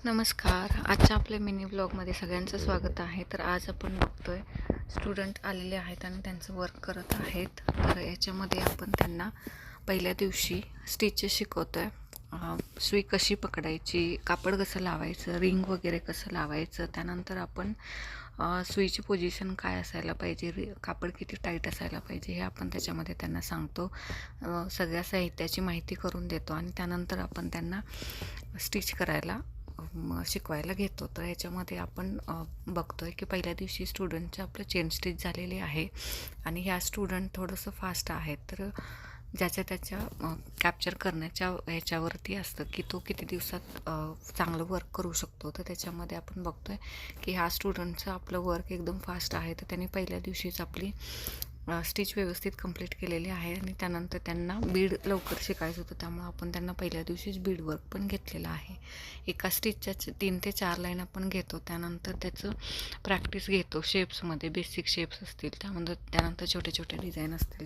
नमस्कार. आजच्या आपल्या मिनी ब्लॉगमध्ये सगळ्यांचं स्वागत आहे. तर आज आपण बघतोय स्टुडंट आलेले आहेत आणि त्यांचं वर्क करत आहेत. तर याच्यामध्ये आपण त्यांना पहिल्या दिवशी स्टिचेस शिकवतोय. सुई कशी पकडायची, कापड कसं लावायचं, रिंग वगैरे कसं लावायचं. त्यानंतर आपण सुईची पोझिशन काय असायला पाहिजे, कापड किती टाईट असायला पाहिजे हे आपण त्याच्यामध्ये त्यांना सांगतो. सगळ्या साहित्याची माहिती करून देतो आणि त्यानंतर आपण त्यांना स्टिच करायला शिकवायला घेतो. तर ह्याच्यामध्ये आपण बघतोय की पहिल्या दिवशी स्टुडंटचं आपलं चेन स्टिच झालेली आहे आणि ह्या स्टुडंट थोडंसं फास्ट आहेत. तर ज्याच्या त्याच्या कॅप्चर करण्याच्या ह्याच्यावरती असतं की तो किती दिवसात चांगलं वर्क करू शकतो. तर त्याच्यामध्ये आपण बघतोय की ह्या स्टुडंटचं आपलं वर्क एकदम फास्ट आहे. तर त्यांनी पहिल्या दिवशीच आपली स्टिच व्यवस्थित कंप्लीट केलेली आहे आणि त्यानंतर त्यांना बीड लवकर शिकायचं होतं, त्यामुळे आपण त्यांना पहिल्या दिवशीच बीड वर्क पण घेतलेलं आहे. एका स्टिचच्या 3 ते 4 लाईन आपण घेतो, त्यानंतर त्याचं प्रॅक्टिस घेतो. शेप्समध्ये बेसिक शेप्स असतील, त्यानंतर छोटे छोटे डिझाईन असतील